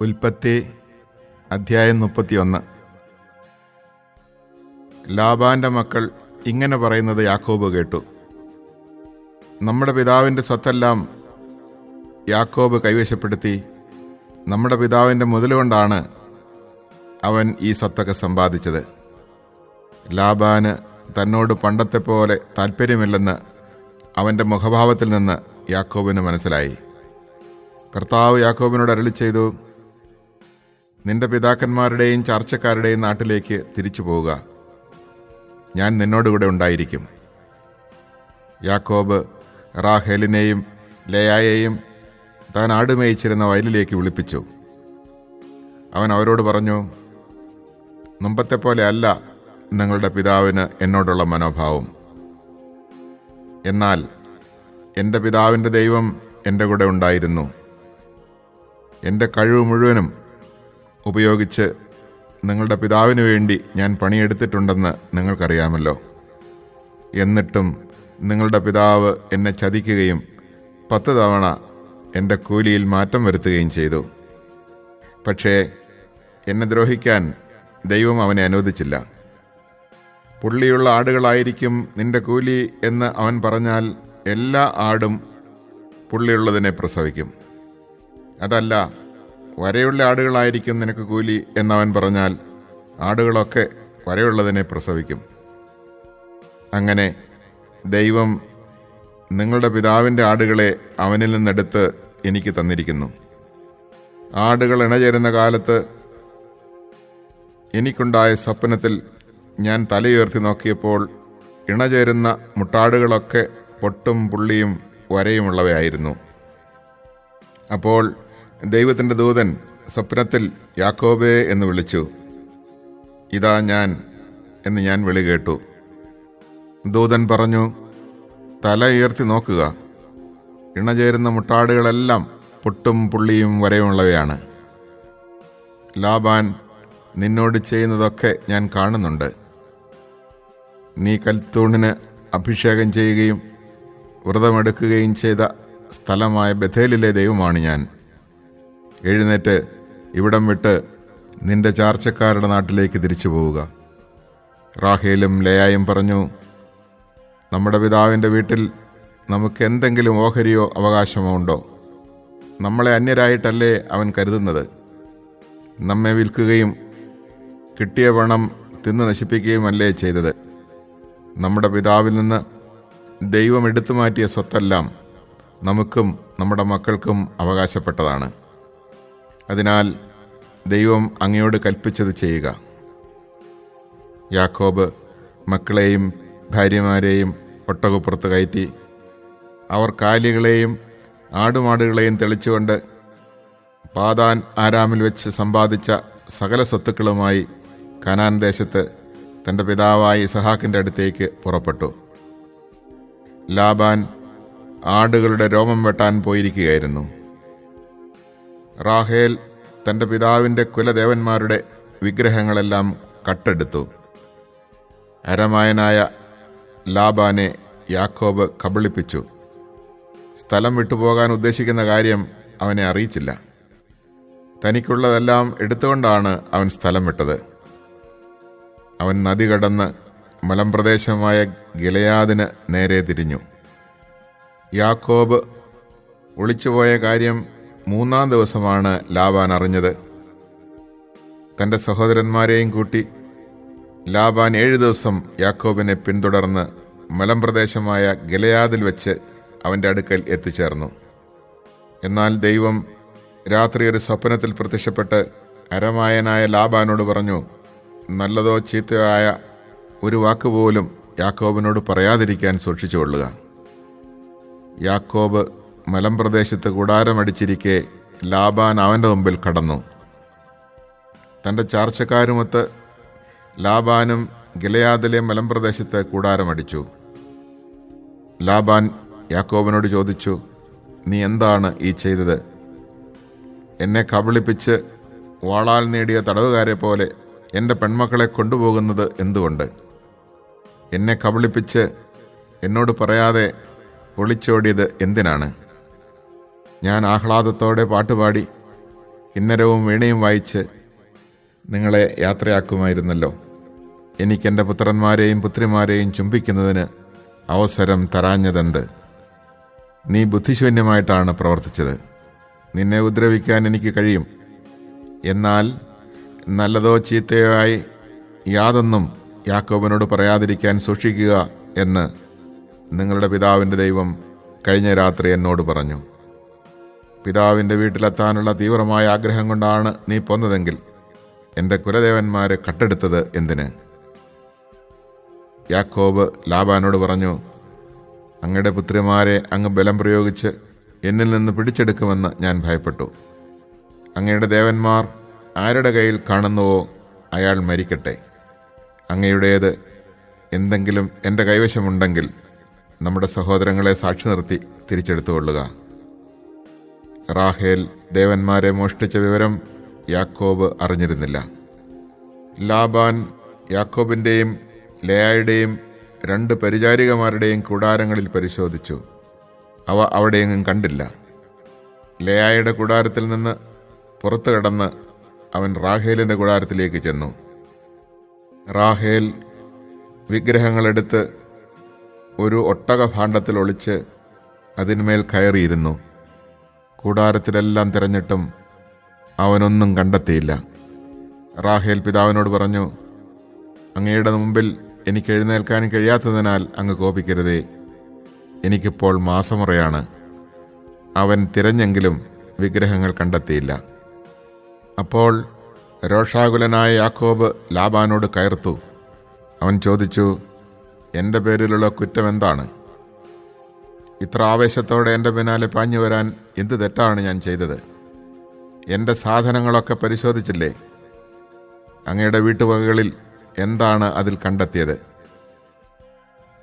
ഉൽപ്പത്തി അധ്യായം 31. ലാബാന്റെ മക്കൾ ഇങ്ങനെ പറയുന്നത് യാക്കോബ് കേട്ടു. നമ്മുടെ പിതാവിൻ്റെ സ്വത്തെല്ലാം യാക്കോബ് കൈവശപ്പെടുത്തി. നമ്മുടെ പിതാവിൻ്റെ മുതലുകൊണ്ടാണ് അവൻ ഈ സ്വത്തൊക്കെ സമ്പാദിച്ചത്. ലാബാന് തന്നോട് പണ്ടത്തെ പോലെ താല്പര്യമില്ലെന്ന് അവൻ്റെ മുഖഭാവത്തിൽ നിന്ന് യാക്കോബിന് മനസ്സിലായി. കർത്താവ് യാക്കോബിനോട് അരുളി ചെയ്തു, നിന്റെ പിതാക്കന്മാരുടെയും ചാർച്ചക്കാരുടെയും നാട്ടിലേക്ക് തിരിച്ചു പോവുക, ഞാൻ നിന്നോടുകൂടെ ഉണ്ടായിരിക്കും. യാക്കോബ് റാഹേലിനെയും ലേയായെയും താൻ ആടുമേയിച്ചിരുന്ന വയലിലേക്ക് വിളിപ്പിച്ചു. അവൻ അവരോട് പറഞ്ഞു, മുമ്പത്തെ പോലെ അല്ല നിങ്ങളുടെ പിതാവിന് എന്നോടുള്ള മനോഭാവം. എന്നാൽ എൻ്റെ പിതാവിൻ്റെ ദൈവം എൻ്റെ കൂടെ ഉണ്ടായിരുന്നു. എൻ്റെ കഴിവ് മുഴുവനും ഉപയോഗിച്ച് നിങ്ങളുടെ പിതാവിന് വേണ്ടി ഞാൻ പണിയെടുത്തിട്ടുണ്ടെന്ന് നിങ്ങൾക്കറിയാമല്ലോ. എന്നിട്ടും നിങ്ങളുടെ പിതാവ് എന്നെ ചതിക്കുകയും 10 തവണ എൻ്റെ കൂലിയിൽ മാറ്റം വരുത്തുകയും ചെയ്തു. പക്ഷേ എന്നെ ദ്രോഹിക്കാൻ ദൈവം അവനെ അനുവദിച്ചില്ല. പുള്ളിയുള്ള ആടുകളായിരിക്കും നിന്റെ കൂലി എന്ന് അവൻ പറഞ്ഞാൽ എല്ലാ ആടും പുള്ളിയുള്ളതിനെ പ്രസവിക്കും. അതല്ല, വരയുള്ള ആടുകളായിരിക്കും നിനക്ക് കൂലി എന്നവൻ പറഞ്ഞാൽ ആടുകളൊക്കെ വരയുള്ളതിനെ പ്രസവിക്കും. അങ്ങനെ ദൈവം നിങ്ങളുടെ പിതാവിൻ്റെ ആടുകളെ അവനിൽ നിന്നെടുത്ത് എനിക്ക് തന്നിരിക്കുന്നു. ആടുകൾ ഇണചേരുന്ന കാലത്ത് എനിക്കുണ്ടായ സ്വപ്നത്തിൽ ഞാൻ തലയുയർത്തി നോക്കിയപ്പോൾ ഇണചേരുന്ന മുട്ടാടുകളൊക്കെ പൊട്ടും പുള്ളിയും വരയുമുള്ളവയായിരുന്നു. അപ്പോൾ ദൈവത്തിൻ്റെ ദൂതൻ സ്വപ്നത്തിൽ യാക്കോബേ എന്ന് വിളിച്ചു. ഇതാ ഞാൻ എന്ന് ഞാൻ വിളി കേട്ടു. ദൂതൻ പറഞ്ഞു, തല ഉയർത്തി നോക്കുക, ഇണചേരുന്ന മുട്ടാടുകളെല്ലാം പൊട്ടും പുള്ളിയും വരയുമുള്ളവയാണ്. ലാബാൻ നിന്നോട് ചെയ്യുന്നതൊക്കെ ഞാൻ കാണുന്നുണ്ട്. നീ കൽത്തൂണിന് അഭിഷേകം ചെയ്യുകയും വ്രതമെടുക്കുകയും ചെയ്ത സ്ഥലമായ ബഥേലിലെ ദൈവമാണ് ഞാൻ. എഴുന്നേറ്റ് ഇവിടം വിട്ട് നിന്റെ ചാർച്ചക്കാരുടെ നാട്ടിലേക്ക് തിരിച്ചു പോവുക. റാഹേലും ലേയായും പറഞ്ഞു, നമ്മുടെ പിതാവിൻ്റെ വീട്ടിൽ നമുക്ക് എന്തെങ്കിലും ഓഹരിയോ അവകാശമോ ഉണ്ടോ? നമ്മളെ അന്യരായിട്ടല്ലേ അവൻ കരുതുന്നത്? നമ്മെ വിൽക്കുകയും കിട്ടിയ പണം തിന്ന് നശിപ്പിക്കുകയുമല്ലേ ചെയ്തത്? നമ്മുടെ പിതാവിൽ നിന്ന് ദൈവം എടുത്തു മാറ്റിയ സ്വത്തെല്ലാം നമുക്കും നമ്മുടെ മക്കൾക്കും അവകാശപ്പെട്ടതാണ്. അതിനാൽ ദൈവം അങ്ങയോട് കൽപ്പിച്ചത് ചെയ്യുക. യാക്കോബ് മക്കളെയും ഭാര്യമാരെയും ഒട്ടകപ്പുറത്ത് കയറ്റി അവർ കാലികളെയും ആടുമാടുകളെയും തെളിച്ചുകൊണ്ട് പാദാൻ ആരാമിൽ വെച്ച് സമ്പാദിച്ച സകല സ്വത്തുക്കളുമായി കനാൻ ദേശത്ത് തൻ്റെ പിതാവായ ഇസഹാക്കിൻ്റെ അടുത്തേക്ക് പുറപ്പെട്ടു. ലാബാൻ ആടുകളുടെ രോമം വെട്ടാൻ പോയിരിക്കുകയായിരുന്നു. റാഹേൽ തൻ്റെ പിതാവിൻ്റെ കുലദേവന്മാരുടെ വിഗ്രഹങ്ങളെല്ലാം കട്ടെടുത്തു. അരമായനായ ലാബാനെ യാക്കോബ് കബളിപ്പിച്ചു. സ്ഥലം വിട്ടുപോകാൻ ഉദ്ദേശിക്കുന്ന കാര്യം അവനെ അറിയിച്ചില്ല. തനിക്കുള്ളതെല്ലാം എടുത്തുകൊണ്ടാണ് അവൻ സ്ഥലം വിട്ടത്. അവൻ നദി കടന്ന് മലമ്പ്രദേശമായ ഗിലെയാദിന് നേരെ തിരിഞ്ഞു. യാക്കോബ് ഒളിച്ചുപോയ കാര്യം 3-ാം ദിവസമാണ് ലാബാൻ അറിഞ്ഞത്. തൻ്റെ സഹോദരന്മാരെയും കൂട്ടി ലാബാൻ 7 ദിവസം യാക്കോബിനെ പിന്തുടർന്ന് മലമ്പ്രദേശമായ ഗിലെയാദിൽ വെച്ച് അവൻ്റെ അടുക്കൽ എത്തിച്ചേർന്നു. എന്നാൽ ദൈവം രാത്രി ഒരു സ്വപ്നത്തിൽ പ്രത്യക്ഷപ്പെട്ട് അരമായനായ ലാബാനോട് പറഞ്ഞു, നല്ലതോ ചീത്തയോ ആയ ഒരു വാക്കുപോലും യാക്കോബിനോട് പറയാതിരിക്കാൻ സൂക്ഷിച്ചുകൊള്ളുക. യാക്കോബ് മലമ്പ്രദേശത്ത് കൂടാരമടിച്ചിരിക്കെ ലാബാൻ അവൻ്റെ മുമ്പിൽ കടന്നു. തൻ്റെ ചാർച്ചക്കാരുമൊത്ത് ലാബാനും ഗിലെയാദിലെ മലമ്പ്രദേശത്ത് കൂടാരമടിച്ചു. ലാബാൻ യാക്കോബിനോട് ചോദിച്ചു, നീ എന്താണ് ഈ ചെയ്തത്? എന്നെ കബളിപ്പിച്ച് വാളാൽ നേടിയ തടവുകാരെ പോലെ എൻ്റെ പെൺമക്കളെ കൊണ്ടുപോകുന്നത് എന്തുകൊണ്ട്? എന്നെ കബളിപ്പിച്ച് എന്നോട് പറയാതെ ഒളിച്ചോടിയത് എന്തിനാണ്? ഞാൻ ആഹ്ലാദത്തോടെ പാട്ടുപാടി കിന്നരവും വീണയും വായിച്ച് നിങ്ങളെ യാത്രയാക്കുമായിരുന്നല്ലോ. എനിക്കെൻ്റെ പുത്രന്മാരെയും പുത്രിമാരെയും ചുംബിക്കുന്നതിന് അവസരം തരാഞ്ഞതെന്ത്? നീ ബുദ്ധിശൂന്യമായിട്ടാണ് പ്രവർത്തിച്ചത്. നിന്നെ ഉപദ്രവിക്കാൻ എനിക്ക് കഴിയും. എന്നാൽ നല്ലതോ ചീത്തയോ ആയി യാതൊന്നും യാക്കോബിനോട് പറയാതിരിക്കാൻ സൂക്ഷിക്കുക എന്ന് നിങ്ങളുടെ പിതാവിൻ്റെ ദൈവം കഴിഞ്ഞ രാത്രി എന്നോട് പറഞ്ഞു. പിതാവിൻ്റെ വീട്ടിലെത്താനുള്ള തീവ്രമായ ആഗ്രഹം കൊണ്ടാണ് നീ പോന്നതെങ്കിൽ എൻ്റെ കുലദേവന്മാരെ കട്ടെടുത്തത് എന്തിന്? യാക്കോബ് ലാബാനോട് പറഞ്ഞു, അങ്ങയുടെ പുത്രിമാരെ അങ്ങ് ബലം പ്രയോഗിച്ച് എന്നിൽ നിന്ന് പിടിച്ചെടുക്കുമെന്ന് ഞാൻ ഭയപ്പെട്ടു. അങ്ങയുടെ ദേവന്മാർ ആരുടെ കയ്യിൽ കാണുന്നുവോ അയാൾ മരിക്കട്ടെ. അങ്ങയുടേത് എന്തെങ്കിലും എൻ്റെ കൈവശമുണ്ടെങ്കിൽ നമ്മുടെ സഹോദരങ്ങളെ സാക്ഷി നിർത്തി തിരിച്ചെടുത്തുകൊള്ളുക. റാഹേൽ ദേവന്മാരെ മോഷ്ടിച്ച വിവരം യാക്കോബ് അറിഞ്ഞിരുന്നില്ല. ലാബാൻ യാക്കോബിൻ്റെയും ലേയായുടെയും 2 പരിചാരികമാരുടെയും കൂടാരങ്ങളിൽ പരിശോധിച്ചു. അവ അവിടെയെങ്ങും കണ്ടില്ല. ലേയായുടെ കൂടാരത്തിൽ നിന്ന് പുറത്തു കടന്ന് അവൻ റാഹേലിൻ്റെ കൂടാരത്തിലേക്ക് ചെന്നു. റാഹേൽ വിഗ്രഹങ്ങളെടുത്ത് ഒരു ഒട്ടകഭാണ്ഡത്തിൽ ഒളിച്ച് അതിന്മേൽ കയറിയിരുന്നു. കൂടാരത്തിലെല്ലാം തിരഞ്ഞിട്ടും അവനൊന്നും കണ്ടെത്തിയില്ല. റാഹേൽ പിതാവിനോട് പറഞ്ഞു, അങ്ങയുടെ മുമ്പിൽ എനിക്ക് എഴുന്നേൽക്കാൻ കഴിയാത്തതിനാൽ അങ്ങ് കോപിക്കരുതേ. എനിക്കിപ്പോൾ മാസമുറയാണ്. അവൻ തിരഞ്ഞെങ്കിലും വിഗ്രഹങ്ങൾ കണ്ടെത്തിയില്ല. അപ്പോൾ രോഷാകുലനായ യാക്കോബ് ലാബാനോട് കയർത്തു. അവൻ ചോദിച്ചു, എൻ്റെ പേരിലുള്ള കുറ്റം എന്താണ്? ഇത്ര ആവേശത്തോടെ എൻ്റെ പിന്നാലെ പാഞ്ഞു വരാൻ എന്ത് തെറ്റാണ് ഞാൻ ചെയ്തത്? എൻ്റെ സാധനങ്ങളൊക്കെ പരിശോധിച്ചില്ലേ? അങ്ങയുടെ വീട്ടുവകകളിൽ എന്താണ് അതിൽ കണ്ടെത്തിയത്?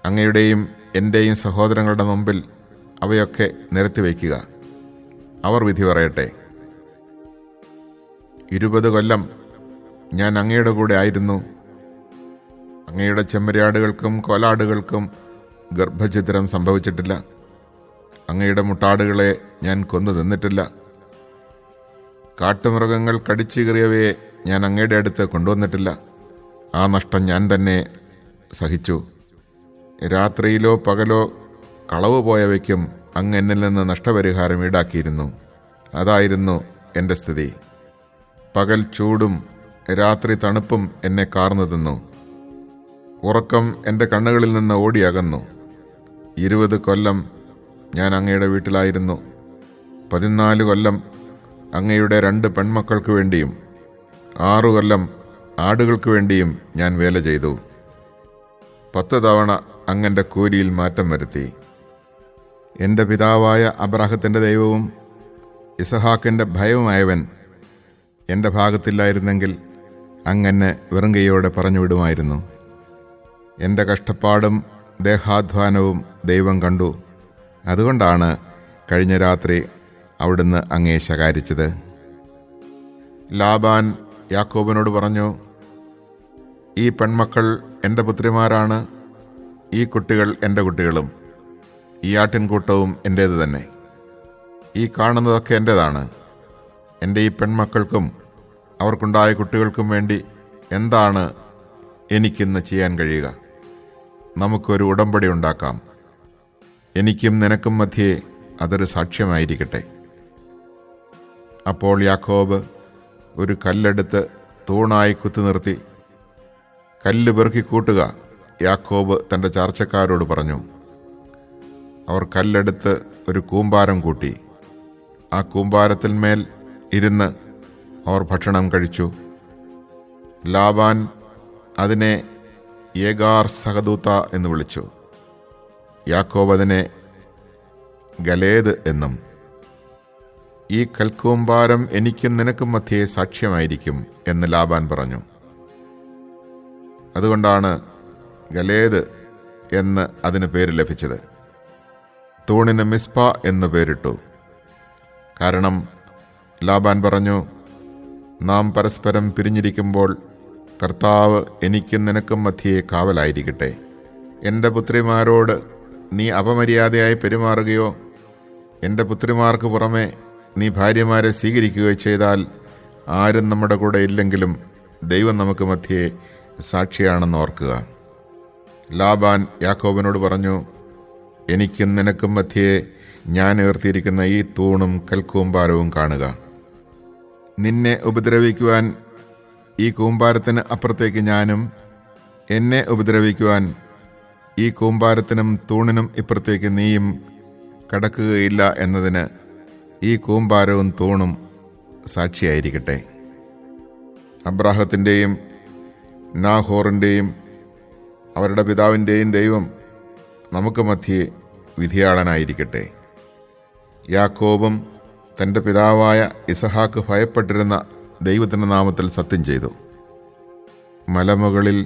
അങ്ങയുടെയും എൻ്റെയും സഹോദരങ്ങളുടെ മുമ്പിൽ അവയൊക്കെ നിരത്തിവയ്ക്കുക. അവർ വിധി പറയട്ടെ. 20 കൊല്ലം ഞാൻ അങ്ങയുടെ കൂടെ ആയിരുന്നു. അങ്ങയുടെ ചെമ്മരിയാടുകൾക്കും കോലാടുകൾക്കും ഗർഭഛിദ്രം സംഭവിച്ചിട്ടില്ല. അങ്ങയുടെ മുട്ടാടുകളെ ഞാൻ കൊന്നു തിന്നിട്ടില്ല. കാട്ടുമൃഗങ്ങൾ കടിച്ചു കീറിയവയെ ഞാൻ അങ്ങയുടെ അടുത്ത് കൊണ്ടുവന്നിട്ടില്ല. ആ നഷ്ടം ഞാൻ തന്നെ സഹിച്ചു. രാത്രിയിലോ പകലോ കളവ് പോയവയ്ക്കും അങ്ങ് എന്നിൽ നിന്ന് നഷ്ടപരിഹാരം ഈടാക്കിയിരുന്നു. അതായിരുന്നു എൻ്റെ സ്ഥിതി. പകൽ ചൂടും രാത്രി തണുപ്പും എന്നെ കാർന്നു തിന്നു. ഉറക്കം എൻ്റെ കണ്ണുകളിൽ നിന്ന് ഓടിയകന്നു. 20 കൊല്ലം ഞാൻ അങ്ങയുടെ വീട്ടിലായിരുന്നു. 14 കൊല്ലം അങ്ങയുടെ 2 പെൺമക്കൾക്ക് വേണ്ടിയും 6 കൊല്ലം ആടുകൾക്ക് വേണ്ടിയും ഞാൻ വേല ചെയ്തു. 10 തവണ അങ്ങൻ്റെ കൂലിയിൽ മാറ്റം വരുത്തി. എൻ്റെ പിതാവായ അബ്രാഹത്തിൻ്റെ ദൈവവും ഇസഹാക്കിൻ്റെ ഭയവുമായവൻ എൻ്റെ ഭാഗത്തില്ലായിരുന്നെങ്കിൽ അങ്ങനെ വെറും കൈയോടെ പറഞ്ഞു വിടുമായിരുന്നു. എൻ്റെ കഷ്ടപ്പാടും ദേഹാധ്വാനവും ദൈവം കണ്ടു. അതുകൊണ്ടാണ് കഴിഞ്ഞ രാത്രി അവിടുന്ന് അങ്ങയെ ശകാരിച്ചത്. ലാബാൻ യാക്കോബിനോട് പറഞ്ഞു, ഈ പെൺമക്കൾ എൻ്റെ പുത്രിമാരാണ്. ഈ കുട്ടികൾ എൻ്റെ കുട്ടികളും ഈ ആട്ടിൻകൂട്ടവും എൻ്റേത് തന്നെ. ഈ കാണുന്നതൊക്കെ എൻ്റേതാണ്. എൻ്റെ ഈ പെൺമക്കൾക്കും അവർക്കുണ്ടായ കുട്ടികൾക്കും വേണ്ടി എന്താണ് എനിക്കിന്ന് ചെയ്യാൻ കഴിയുക? നമുക്കൊരു ഉടമ്പടി ഉണ്ടാക്കാം. എനിക്കും നിനക്കും മധ്യേ അതൊരു സാക്ഷ്യമായിരിക്കട്ടെ. അപ്പോൾ യാക്കോബ് ഒരു കല്ലെടുത്ത് തൂണായി കുത്തിനിർത്തി. കല്ല് പെറുക്കി കൂട്ടുക, യാക്കോബ് തൻ്റെ ചാർച്ചക്കാരോട് പറഞ്ഞു. അവർ കല്ലെടുത്ത് ഒരു കൂമ്പാരം കൂട്ടി. ആ കൂമ്പാരത്തിന്മേൽ ഇരുന്ന് അവർ ഭക്ഷണം കഴിച്ചു. ലാബാൻ അതിനെ യേഗാർ സഹദൂത്ത എന്ന് വിളിച്ചു. യാക്കോബ് അതിനെ ഗലേദ് എന്നും. ഈ കൽക്കൂമ്പാരം എനിക്കും നിനക്കും മധ്യേ സാക്ഷ്യമായിരിക്കും എന്ന് ലാബാൻ പറഞ്ഞു. അതുകൊണ്ടാണ് ഗലേദ് എന്ന് അതിന് പേര് ലഭിച്ചത്. തൂണിന് മിസ്പ എന്ന് പേരിട്ടു. കാരണം ലാബാൻ പറഞ്ഞു, നാം പരസ്പരം പിരിഞ്ഞിരിക്കുമ്പോൾ കർത്താവ് എനിക്കും നിനക്കും മധ്യേ കാവലായിരിക്കട്ടെ. എൻ്റെ പുത്രിമാരോട് നീ അപമര്യാദയായി പെരുമാറുകയോ എൻ്റെ പുത്രിമാർക്ക് പുറമെ നീ ഭാര്യമാരെ സ്വീകരിക്കുകയോ ചെയ്താൽ ആരും നമ്മുടെ കൂടെ ഇല്ലെങ്കിലും ദൈവം നമുക്ക് മധ്യേ സാക്ഷിയാണെന്ന് ഓർക്കുക. ലാബാൻ യാക്കോബിനോട് പറഞ്ഞു, എനിക്കും നിനക്കും മധ്യേ ഞാൻ ഉയർത്തിയിരിക്കുന്ന ഈ തൂണും കൽക്കൂമ്പാരവും കാണുക. നിന്നെ ഉപദ്രവിക്കുവാൻ ഈ കൂമ്പാരത്തിന് അപ്പുറത്തേക്ക് ഞാനും, എന്നെ ഉപദ്രവിക്കുവാൻ ഈ കൂമ്പാരത്തിനും തൂണിനും ഇപ്പുറത്തേക്ക് നീയും കടക്കുകയില്ല എന്നതിന് ഈ കൂമ്പാരവും തൂണും സാക്ഷിയായിരിക്കട്ടെ. അബ്രാഹത്തിൻ്റെയും നാഹോറിൻ്റെയും അവരുടെ പിതാവിൻ്റെയും ദൈവം നമുക്ക് മധ്യേ വിധിയാളനായിരിക്കട്ടെ. യാക്കോബും തൻ്റെ പിതാവായ ഇസഹാക്ക് ഭയപ്പെട്ടിരുന്ന ദൈവത്തിൻ്റെ നാമത്തിൽ സത്യം ചെയ്തു. മലമുകളിൽ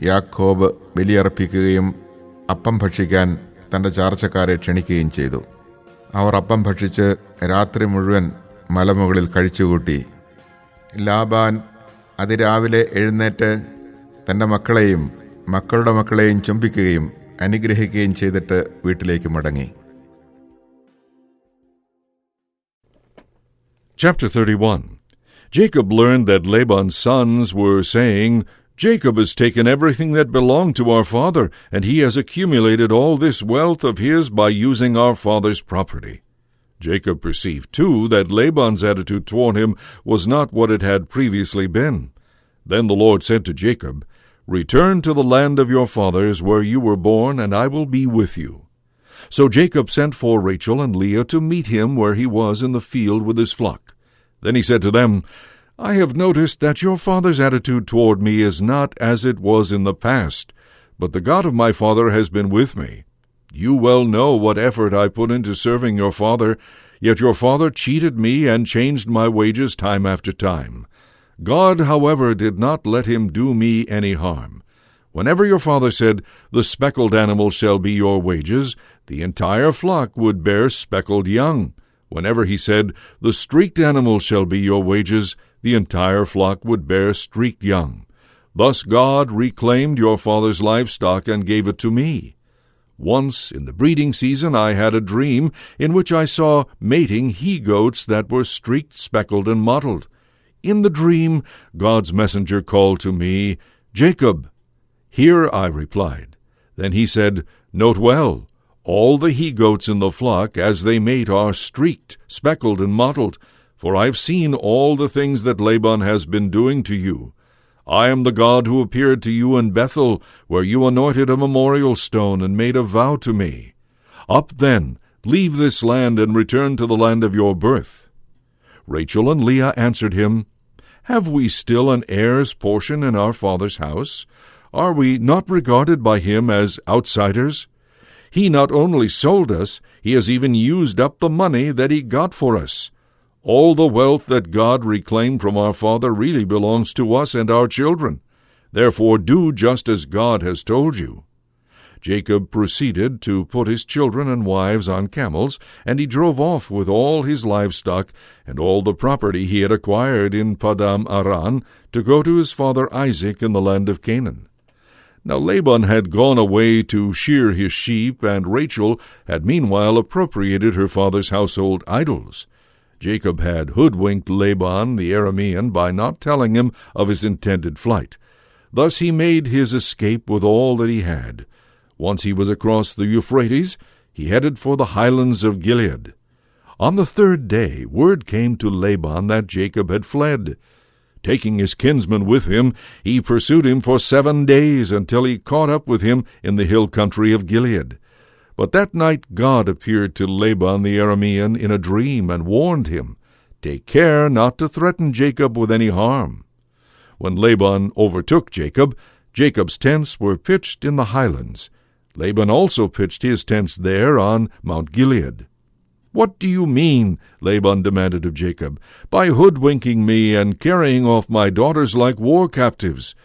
യാക്കോബ് ബലിയർപ്പിക്കുകയും അപ്പം ഭക്ഷിക്കാൻ തൻ്റെ ചാർച്ചക്കാരെ ക്ഷണിക്കുകയും ചെയ്തു. അവർ അപ്പം ഭക്ഷിച്ച് രാത്രി മുഴുവൻ മലമുകളിൽ കഴിച്ചുകൂട്ടി. ലാബാൻ അതിരാവിലെ എഴുന്നേറ്റ് തൻ്റെ മക്കളെയും മക്കളുടെ മക്കളെയും ചുംബിക്കുകയും അനുഗ്രഹിക്കുകയും ചെയ്തിട്ട് വീട്ടിലേക്ക് മടങ്ങി. Chapter 31. Jacob learned that Laban's sons were saying, "Jacob has taken everything that belonged to our father, and he has accumulated all this wealth of his by using our father's property." Jacob perceived, too, that Laban's attitude toward him was not what it had previously been. Then the Lord said to Jacob, "Return to the land of your fathers where you were born, and I will be with you." So Jacob sent for Rachel and Leah to meet him where he was in the field with his flock. Then he said to them, "I have noticed that your father's attitude toward me is not as it was in the past, but the God of my father has been with me. You well know what effort I put into serving your father, yet your father cheated me and changed my wages time after time. God, however, did not let him do me any harm. Whenever your father said, 'The speckled animal shall be your wages,' the entire flock would bear speckled young. Whenever he said, 'The streaked animal shall be your wages,' the entire flock would bear streaked young. Thus God reclaimed your father's livestock and gave it to me. Once, in the breeding season, I had a dream in which I saw mating he-goats that were streaked, speckled, and mottled. In the dream, God's messenger called to me, 'Jacob.' 'Here,' I replied. Then he said, 'Note well, all the he-goats in the flock as they mate are streaked, speckled, and mottled, for I have seen all the things that Laban has been doing to you. I am the God who appeared to you in Bethel, where you anointed a memorial stone and made a vow to me. Up then, leave this land and return to the land of your birth.' Rachel and Leah answered him, 'Have we still an heir's portion in our father's house? Are we not regarded by him as outsiders? He not only sold us, he has even used up the money that he got for us. All the wealth that God reclaimed from our father really belongs to us and our children. Therefore do just as God has told you.' Jacob proceeded to put his children and wives on camels, and he drove off with all his livestock and all the property he had acquired in Padam Aram to go to his father Isaac in the land of Canaan. Now Laban had gone away to shear his sheep, and Rachel had meanwhile appropriated her father's household idols. Jacob had hoodwinked Laban the Aramean by not telling him of his intended flight. Thus he made his escape with all that he had. Once he was across the Euphrates, he headed for the highlands of Gilead. On the third day word came to Laban that Jacob had fled. Taking his kinsman with him, he pursued him for 7 days until he caught up with him in the hill country of Gilead. But that night God appeared to Laban the Aramean in a dream and warned him, 'Take care not to threaten Jacob with any harm.' When Laban overtook Jacob, Jacob's tents were pitched in the highlands. Laban also pitched his tents there on Mount Gilead. 'What do you mean,' Laban demanded of Jacob, 'by hoodwinking me and carrying off my daughters like war captives?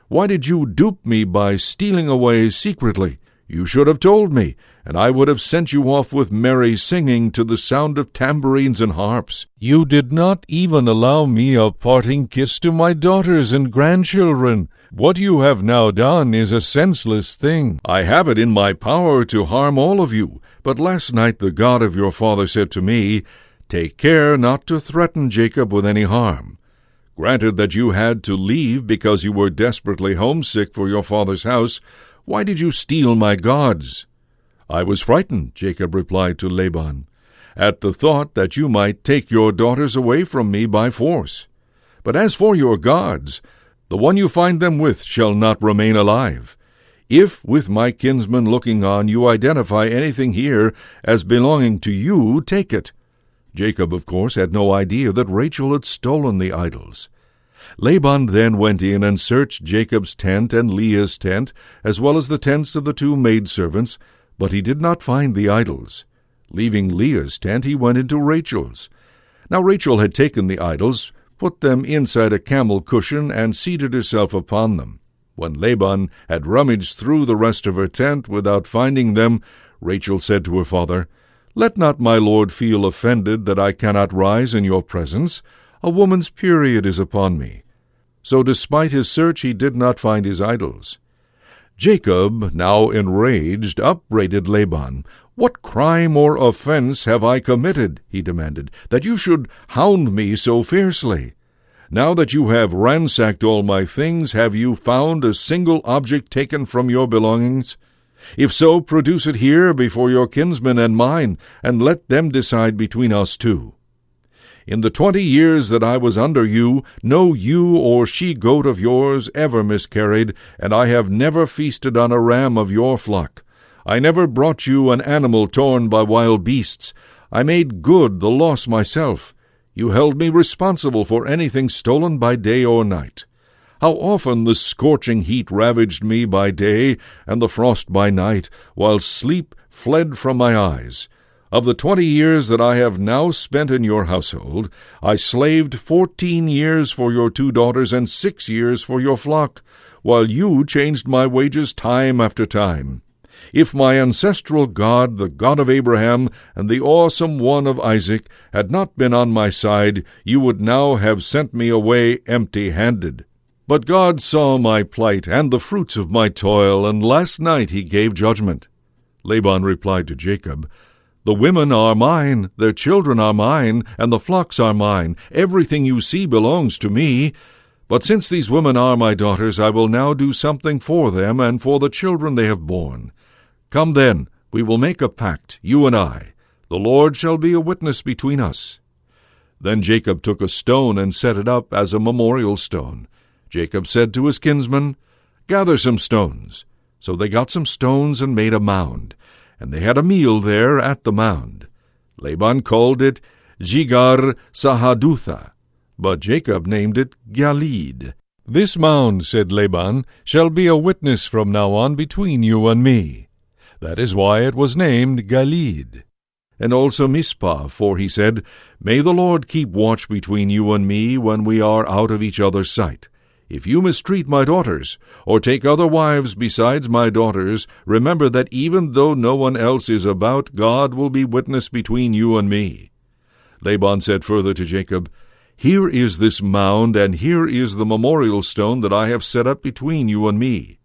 Why did you dupe me by stealing away secretly? You should have told me, and I would have sent you off with merry singing to the sound of tambourines and harps. You did not even allow me a parting kiss to my daughters and grandchildren. What you have now done is a senseless thing. I have it in my power to harm all of you, but last night the God of your father said to me, 'Take care not to threaten Jacob with any harm.' Granted that you had to leave because you were desperately homesick for your father's house, why did you steal my gods?" "I was frightened," Jacob replied to Laban, "at the thought that you might take your daughters away from me by force. But as for your gods, the one you find them with shall not remain alive. If, with my kinsman looking on, you identify anything here as belonging to you, take it." Jacob, of course, had no idea that Rachel had stolen the idols. Laban then went in and searched Jacob's tent and Leah's tent, as well as the tents of the two maidservants, but he did not find the idols. Leaving Leah's tent, he went into Rachel's. Now Rachel had taken the idols, put them inside a camel cushion, and seated herself upon them. When Laban had rummaged through the rest of her tent without finding them, Rachel said to her father, "Let not my lord feel offended that I cannot rise in your presence. A woman's period is upon me." So despite his search he did not find his idols. Jacob, now enraged, upbraided Laban. "What crime or offense have I committed," he demanded, "that you should hound me so fiercely? Now that you have ransacked all my things, have you found a single object taken from your belongings? If so, produce it here before your kinsmen and mine, and let them decide between us two. In the 20 years that I was under you, no ewe or she-goat of yours ever miscarried, and I have never feasted on a ram of your flock. I never brought you an animal torn by wild beasts. I made good the loss myself. You held me responsible for anything stolen by day or night. How often the scorching heat ravaged me by day, and the frost by night, while sleep fled from my eyes. Of the 20 years that I have now spent in your household, I slaved 14 years for your 2 daughters and 6 years for your flock, while you changed my wages time after time. If my ancestral God, the God of Abraham, and the awesome one of Isaac, had not been on my side, you would now have sent me away empty-handed. But God saw my plight and the fruits of my toil, and last night he gave judgment." Laban replied to Jacob, "The women are mine, their children are mine, and the flocks are mine. Everything you see belongs to me. But since these women are my daughters, I will now do something for them and for the children they have borne. Come then, we will make a pact, you and I. The Lord shall be a witness between us." Then Jacob took a stone and set it up as a memorial stone. Jacob said to his kinsmen, "Gather some stones." So they got some stones and made a mound, and they had a meal there at the mound. Laban called it Jigar Sahadutha, but Jacob named it Galeed. "This mound," said Laban, "shall be a witness from now on between you and me." That is why it was named Galeed. And also Mizpah, for he said, "May the Lord keep watch between you and me when we are out of each other's sight. If you mistreat my daughters, or take other wives besides my daughters, remember that even though no one else is about, God will be witness between you and me." Laban said further to Jacob, "Here is this mound, and here is the memorial stone that I have set up between you and me.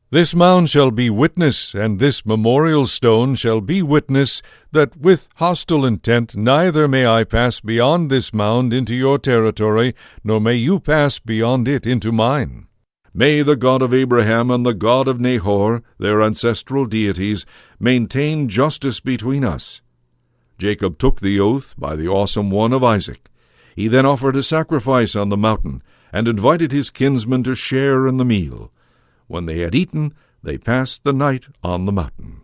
This mound shall be witness, and this memorial stone shall be witness, that with hostile intent neither may I pass beyond this mound into your territory, nor may you pass beyond it into mine. May the God of Abraham and the God of Nahor, their ancestral deities, maintain justice between us." Jacob took the oath by the awesome one of Isaac. He then offered a sacrifice on the mountain, and invited his kinsmen to share in the meal. When they had eaten, they passed the night on the mountain.